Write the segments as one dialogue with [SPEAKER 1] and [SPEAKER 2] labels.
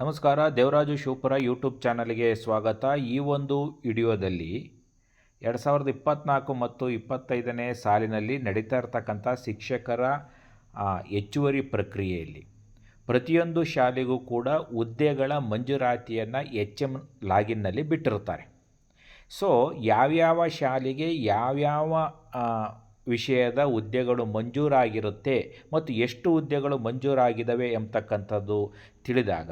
[SPEAKER 1] ನಮಸ್ಕಾರ, ದೇವರಾಜು ಶಿವಪುರ ಯೂಟ್ಯೂಬ್ ಚಾನಲ್ಗೆ ಸ್ವಾಗತ. ಈ ಒಂದು ವಿಡಿಯೋದಲ್ಲಿ 2024 ಮತ್ತು 25ನೇ ಸಾಲಿನಲ್ಲಿ ನಡೀತಾ ಇರತಕ್ಕಂಥ ಶಿಕ್ಷಕರ ಹೆಚ್ಚುವರಿ ಪ್ರಕ್ರಿಯೆಯಲ್ಲಿ ಪ್ರತಿಯೊಂದು ಶಾಲೆಗೂ ಕೂಡ ಹುದ್ದೆಗಳ ಮಂಜೂರಾತಿಯನ್ನು HM ಲಾಗಿನ್ನಲ್ಲಿ ಬಿಟ್ಟಿರ್ತಾರೆ. ಸೊ ಯಾವ್ಯಾವ ಶಾಲೆಗೆ ಯಾವ್ಯಾವ ವಿಷಯದ ಹುದ್ದೆಗಳು ಮಂಜೂರಾಗಿರುತ್ತೆ ಮತ್ತು ಎಷ್ಟು ಹುದ್ದೆಗಳು ಮಂಜೂರಾಗಿದ್ದಾವೆ ಎಂಬತಕ್ಕಂಥದ್ದು ತಿಳಿದಾಗ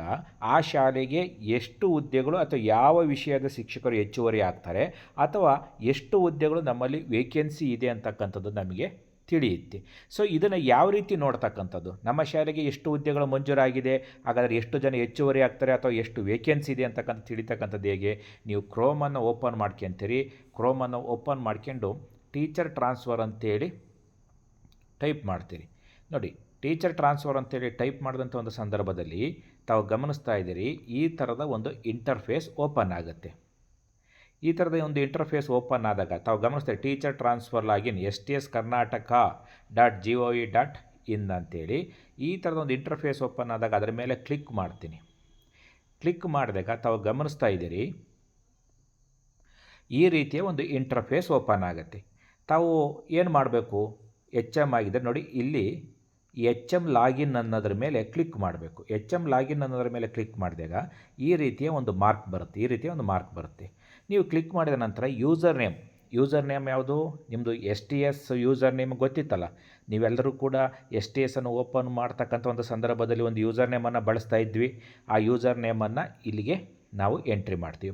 [SPEAKER 1] ಆ ಶಾಲೆಗೆ ಎಷ್ಟು ಹುದ್ದೆಗಳು ಅಥವಾ ಯಾವ ವಿಷಯದ ಶಿಕ್ಷಕರು ಹೆಚ್ಚುವರಿ ಆಗ್ತಾರೆ ಅಥವಾ ಎಷ್ಟು ಹುದ್ದೆಗಳು ನಮ್ಮಲ್ಲಿ ವೇಕೆನ್ಸಿ ಇದೆ ಅಂತಕ್ಕಂಥದ್ದು ನಮಗೆ ತಿಳಿಯುತ್ತೆ. ಸೊ ಇದನ್ನು ಯಾವ ರೀತಿ ನೋಡ್ತಕ್ಕಂಥದ್ದು, ನಮ್ಮ ಶಾಲೆಗೆ ಎಷ್ಟು ಹುದ್ದೆಗಳು ಮಂಜೂರಾಗಿದೆ, ಹಾಗಾದರೆ ಎಷ್ಟು ಜನ ಹೆಚ್ಚುವರಿ ಆಗ್ತಾರೆ ಅಥವಾ ಎಷ್ಟು ವೇಕೆನ್ಸಿ ಇದೆ ಅಂತಕ್ಕಂಥ ತಿಳಿತಕ್ಕಂಥದ್ದು ಹೇಗೆ? ನೀವು ಕ್ರೋಮನ್ನು ಓಪನ್ ಮಾಡ್ಕೊತೀರಿ. ಕ್ರೋಮನ್ನು ಓಪನ್ ಮಾಡ್ಕೊಂಡು ಟೀಚರ್ ಟ್ರಾನ್ಸ್ಫರ್ ಅಂತೇಳಿ ಟೈಪ್ ಮಾಡ್ತೀರಿ. ನೋಡಿ, ಟೀಚರ್ ಟ್ರಾನ್ಸ್ಫರ್ ಅಂತೇಳಿ ಟೈಪ್ ಮಾಡಿದಂಥ ಒಂದು ಸಂದರ್ಭದಲ್ಲಿ ತಾವು ಗಮನಿಸ್ತಾ ಇದ್ದೀರಿ, ಈ ಥರದ ಒಂದು ಇಂಟರ್ಫೇಸ್ ಓಪನ್ ಆಗುತ್ತೆ. ಈ ಥರದ ಒಂದು ಇಂಟರ್ಫೇಸ್ ಓಪನ್ ಆದಾಗ ತಾವು ಗಮನಿಸ್ತಾರೆ ಟೀಚರ್ ಟ್ರಾನ್ಸ್ಫರ್ ಲಾಗಿನ್ STSkarnataka.gov.in ಅಂತೇಳಿ ಈ ಥರದ ಒಂದು ಇಂಟರ್ಫೇಸ್ ಓಪನ್ ಆದಾಗ ಅದರ ಮೇಲೆ ಕ್ಲಿಕ್ ಮಾಡ್ತೀನಿ. ಕ್ಲಿಕ್ ಮಾಡಿದಾಗ ತಾವು ಗಮನಿಸ್ತಾ ಇದ್ದೀರಿ, ಈ ರೀತಿಯ ಒಂದು ಇಂಟರ್ಫೇಸ್ ಓಪನ್ ಆಗುತ್ತೆ. ತಾವು ಏನು ಮಾಡಬೇಕು, HM ಆಗಿದೆ ನೋಡಿ, ಇಲ್ಲಿ HM ಲಾಗಿನ್ ಅನ್ನೋದ್ರ ಮೇಲೆ ಕ್ಲಿಕ್ ಮಾಡಬೇಕು. HM ಲಾಗಿನ್ ಅನ್ನೋದ್ರ ಮೇಲೆ ಕ್ಲಿಕ್ ಮಾಡಿದಾಗ ಈ ರೀತಿಯ ಒಂದು ಮಾರ್ಕ್ ಬರುತ್ತೆ. ನೀವು ಕ್ಲಿಕ್ ಮಾಡಿದ ನಂತರ ಯೂಸರ್ ನೇಮ್ ಯಾವುದು? ನಿಮ್ಮದು STS ಯೂಸರ್ ನೇಮ್ ಗೊತ್ತಿತ್ತಲ್ಲ. ನೀವೆಲ್ಲರೂ ಕೂಡ STS ಅನ್ನು ಓಪನ್ ಮಾಡ್ತಕ್ಕಂಥ ಒಂದು ಸಂದರ್ಭದಲ್ಲಿ ಒಂದು ಯೂಸರ್ ನೇಮನ್ನು ಬಳಸ್ತಾ ಇದ್ವಿ. ಆ ಯೂಸರ್ ನೇಮನ್ನು ಇಲ್ಲಿಗೆ ನಾವು ಎಂಟ್ರಿ ಮಾಡ್ತೀವಿ.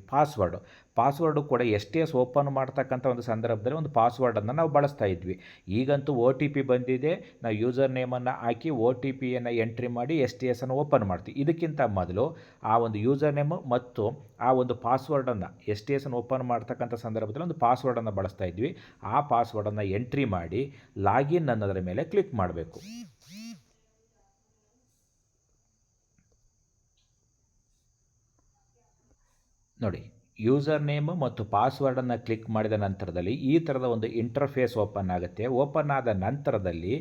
[SPEAKER 1] ಪಾಸ್ವರ್ಡು ಕೂಡ STS ಓಪನ್ ಮಾಡ್ತಕ್ಕಂಥ ಒಂದು ಸಂದರ್ಭದಲ್ಲಿ ಒಂದು ಪಾಸ್ವರ್ಡನ್ನು ನಾವು ಬಳಸ್ತಾ ಇದ್ವಿ. ಈಗಂತೂ OTP ಬಂದಿದೆ, ನಾವು ಯೂಸರ್ ನೇಮನ್ನು ಹಾಕಿ OTPಯನ್ನು ಎಂಟ್ರಿ ಮಾಡಿ STS ಅನ್ನು ಓಪನ್ ಮಾಡ್ತೀವಿ. ಇದಕ್ಕಿಂತ ಮೊದಲು ಆ ಒಂದು ಯೂಸರ್ ನೇಮು ಮತ್ತು ಆ ಒಂದು ಪಾಸ್ವರ್ಡನ್ನು STS ಅನ್ನು ಓಪನ್ ಮಾಡ್ತಕ್ಕಂಥ ಸಂದರ್ಭದಲ್ಲಿ ಒಂದು ಪಾಸ್ವರ್ಡನ್ನು ಬಳಸ್ತಾ ಇದ್ವಿ. ಆ ಪಾಸ್ವರ್ಡನ್ನು ಎಂಟ್ರಿ ಮಾಡಿ ಲಾಗಿನ್ ಅನ್ನೋದರ ಮೇಲೆ ಕ್ಲಿಕ್ ಮಾಡಬೇಕು. ನೋಡಿ, ಯೂಸರ್ ನೇಮ್ ಮತ್ತು ಪಾಸ್ವರ್ಡನ್ನು ಕ್ಲಿಕ್ ಮಾಡಿದ ನಂತರದಲ್ಲಿ ಈ ಥರದ ಒಂದು ಇಂಟರ್ಫೇಸ್ ಓಪನ್ ಆಗುತ್ತೆ. ಓಪನ್ ಆದ ನಂತರದಲ್ಲಿ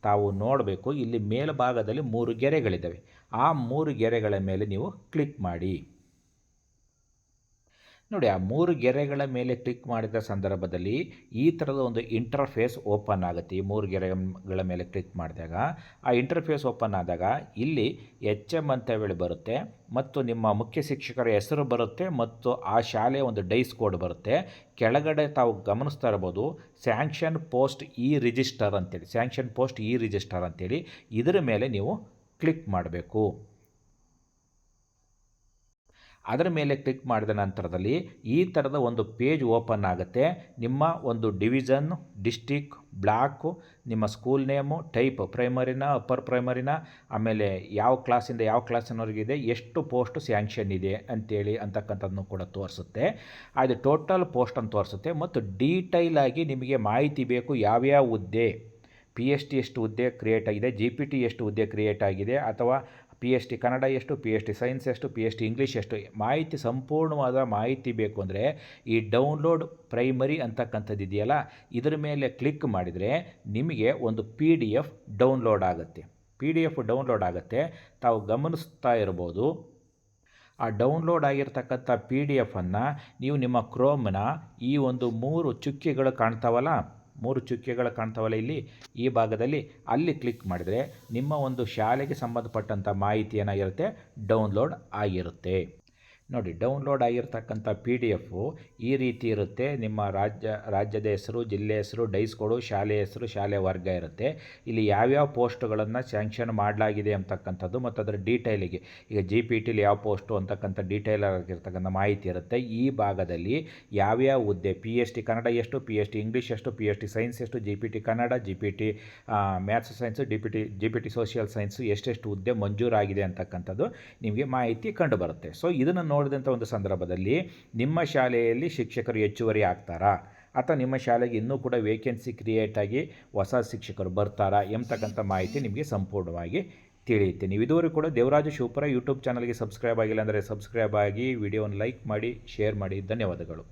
[SPEAKER 1] ತಾವು ನೋಡಬೇಕು, ಇಲ್ಲಿ ಮೇಲ್ಭಾಗದಲ್ಲಿ 3 ಗೆರೆಗಳಿದ್ದಾವೆ. ಆ 3 ಗೆರೆಗಳ ಮೇಲೆ ನೀವು ಕ್ಲಿಕ್ ಮಾಡಿ. ನೋಡಿ, ಆ 3 ಗೆರೆಗಳ ಮೇಲೆ ಕ್ಲಿಕ್ ಮಾಡಿದ ಸಂದರ್ಭದಲ್ಲಿ ಈ ಥರದ ಒಂದು ಇಂಟರ್ಫೇಸ್ ಓಪನ್ ಆಗುತ್ತೆ. ಈ 3 ಗೆರೆಗಳ ಮೇಲೆ ಕ್ಲಿಕ್ ಮಾಡಿದಾಗ ಆ ಇಂಟರ್ಫೇಸ್ ಓಪನ್ ಆದಾಗ ಇಲ್ಲಿ HM ಅಂತ ಹೇಳಿ ಬರುತ್ತೆ ಮತ್ತು ನಿಮ್ಮ ಮುಖ್ಯ ಶಿಕ್ಷಕರ ಹೆಸರು ಬರುತ್ತೆ ಮತ್ತು ಆ ಶಾಲೆಯ ಒಂದು ಡೈಸ್ ಕೋಡ್ ಬರುತ್ತೆ. ಕೆಳಗಡೆ ತಾವು ಗಮನಿಸ್ತಾ ಇರ್ಬೋದು ಸ್ಯಾಂಕ್ಷನ್ ಪೋಸ್ಟ್ ಇ ರಿಜಿಸ್ಟರ್ ಅಂತೇಳಿ ಇದರ ಮೇಲೆ ನೀವು ಕ್ಲಿಕ್ ಮಾಡಬೇಕು. ಅದರ ಮೇಲೆ ಕ್ಲಿಕ್ ಮಾಡಿದ ನಂತರದಲ್ಲಿ ಈ ಥರದ ಒಂದು ಪೇಜ್ ಓಪನ್ ಆಗುತ್ತೆ. ನಿಮ್ಮ ಒಂದು ಡಿವಿಷನ್, ಡಿಸ್ಟಿಕ್, ಬ್ಲಾಕು, ನಿಮ್ಮ ಸ್ಕೂಲ್ ನೇಮು, ಟೈಪ್ ಪ್ರೈಮರಿನ, ಅಪ್ಪರ್ ಪ್ರೈಮರಿನ, ಆಮೇಲೆ ಯಾವ ಕ್ಲಾಸಿಂದ ಯಾವ ಕ್ಲಾಸಿನವರೆಗಿದೆ, ಎಷ್ಟು ಪೋಸ್ಟ್ ಸ್ಯಾಂಕ್ಷನ್ ಇದೆ ಅಂತೇಳಿ ಅಂತಕ್ಕಂಥದ್ದನ್ನು ಕೂಡ ತೋರಿಸುತ್ತೆ. ಅದು ಟೋಟಲ್ ಪೋಸ್ಟನ್ನು ತೋರಿಸುತ್ತೆ ಮತ್ತು ಡೀಟೈಲ್ ಆಗಿ ನಿಮಗೆ ಮಾಹಿತಿ ಬೇಕು. ಯಾವ್ಯಾವ ಹುದ್ದೆ, PST ಎಷ್ಟು ಹುದ್ದೆ ಕ್ರಿಯೇಟ್ ಆಗಿದೆ, GPT ಎಷ್ಟು ಹುದ್ದೆ ಕ್ರಿಯೇಟ್ ಆಗಿದೆ, ಅಥವಾ PST ಕನ್ನಡ ಎಷ್ಟು, PST ಸೈನ್ಸ್ ಎಷ್ಟು, PST ಇಂಗ್ಲೀಷ್ ಎಷ್ಟು, ಮಾಹಿತಿ ಸಂಪೂರ್ಣವಾದ ಮಾಹಿತಿ ಬೇಕು ಅಂದರೆ ಈ ಡೌನ್ಲೋಡ್ ಪ್ರೈಮರಿ ಅಂತಕ್ಕಂಥದ್ದು ಇದೆಯಲ್ಲ, ಇದರ ಮೇಲೆ ಕ್ಲಿಕ್ ಮಾಡಿದರೆ ನಿಮಗೆ ಒಂದು PDF ಡೌನ್ಲೋಡ್ ಆಗುತ್ತೆ. ತಾವು ಗಮನಿಸ್ತಾ ಇರ್ಬೋದು, ಆ ಡೌನ್ಲೋಡ್ ಆಗಿರ್ತಕ್ಕಂಥ PDF ಅನ್ನು ನೀವು ನಿಮ್ಮ ಕ್ರೋಮ್ನ ಈ ಒಂದು 3 ಚುಕ್ಕೆಗಳು ಕಾಣ್ತಾವಲ್ಲ ಇಲ್ಲಿ ಈ ಭಾಗದಲ್ಲಿ, ಅಲ್ಲಿ ಕ್ಲಿಕ್ ಮಾಡಿದರೆ ನಿಮ್ಮ ಒಂದು ಶಾಲೆಗೆ ಸಂಬಂಧಪಟ್ಟಂಥ ಮಾಹಿತಿ ಏನಾಗಿರುತ್ತೆ, ಡೌನ್ಲೋಡ್ ಆಗಿರುತ್ತೆ. ನೋಡಿ, ಡೌನ್ಲೋಡ್ ಆಗಿರ್ತಕ್ಕಂಥ PDF ಈ ರೀತಿ ಇರುತ್ತೆ. ನಿಮ್ಮ ರಾಜ್ಯದ ಹೆಸರು, ಜಿಲ್ಲೆ ಹೆಸರು, ಡೈಸ್ ಕೋಡು, ಶಾಲೆ ಹೆಸರು, ಶಾಲೆ ವರ್ಗ ಇರುತ್ತೆ. ಇಲ್ಲಿ ಯಾವ್ಯಾವ ಪೋಸ್ಟ್ಗಳನ್ನು ಸ್ಯಾಂಕ್ಷನ್ ಮಾಡಲಾಗಿದೆ ಅಂತಕ್ಕಂಥದ್ದು ಮತ್ತು ಅದರ ಡೀಟೈಲಿಗೆ, ಈಗ GPTಲಿ ಯಾವ ಪೋಸ್ಟು ಅಂತಕ್ಕಂಥ ಡೀಟೈಲ್ ಆಗಿರ್ತಕ್ಕಂಥ ಮಾಹಿತಿ ಇರುತ್ತೆ. ಈ ಭಾಗದಲ್ಲಿ ಯಾವ್ಯಾವ ಹುದ್ದೆ, PST ಕನ್ನಡ ಎಷ್ಟು, PST ಇಂಗ್ಲೀಷ್ ಎಷ್ಟು, PST ಸೈನ್ಸ್ ಎಷ್ಟು, GPT Kannada, GPT maths science, GPT social science ಎಷ್ಟೆಷ್ಟು ಹುದ್ದೆ ಮಂಜೂರಾಗಿದೆ ಅಂತಕ್ಕಂಥದ್ದು ನಿಮಗೆ ಮಾಹಿತಿ ಕಂಡುಬರುತ್ತೆ. ಸೊ ಇದನ್ನು ನೋಡಿದಂಥ ಒಂದು ಸಂದರ್ಭದಲ್ಲಿ ನಿಮ್ಮ ಶಾಲೆಯಲ್ಲಿ ಶಿಕ್ಷಕರು ಹೆಚ್ಚುವರಿ ಆಗ್ತಾರಾ ಅಥವಾ ನಿಮ್ಮ ಶಾಲೆಗೆ ಇನ್ನೂ ಕೂಡ ವೇಕೆನ್ಸಿ ಕ್ರಿಯೇಟ್ ಆಗಿ ಹೊಸ ಶಿಕ್ಷಕರು ಬರ್ತಾರಾ ಎಂಬತಕ್ಕಂಥ ಮಾಹಿತಿ ನಿಮಗೆ ಸಂಪೂರ್ಣವಾಗಿ ತಿಳಿಯುತ್ತೆ. ನೀವು ಇದುವರೆಗೂ ಕೂಡ ದೇವರಾಜು ಶಿವಪುರ ಯೂಟ್ಯೂಬ್ ಚಾನಲ್ಗೆ ಸಬ್ಸ್ಕ್ರೈಬ್ ಆಗಿಲ್ಲ ಅಂದರೆ ಸಬ್ಸ್ಕ್ರೈಬ್ ಆಗಿ, ವಿಡಿಯೋವನ್ನು ಲೈಕ್ ಮಾಡಿ, ಶೇರ್ ಮಾಡಿ. ಧನ್ಯವಾದಗಳು.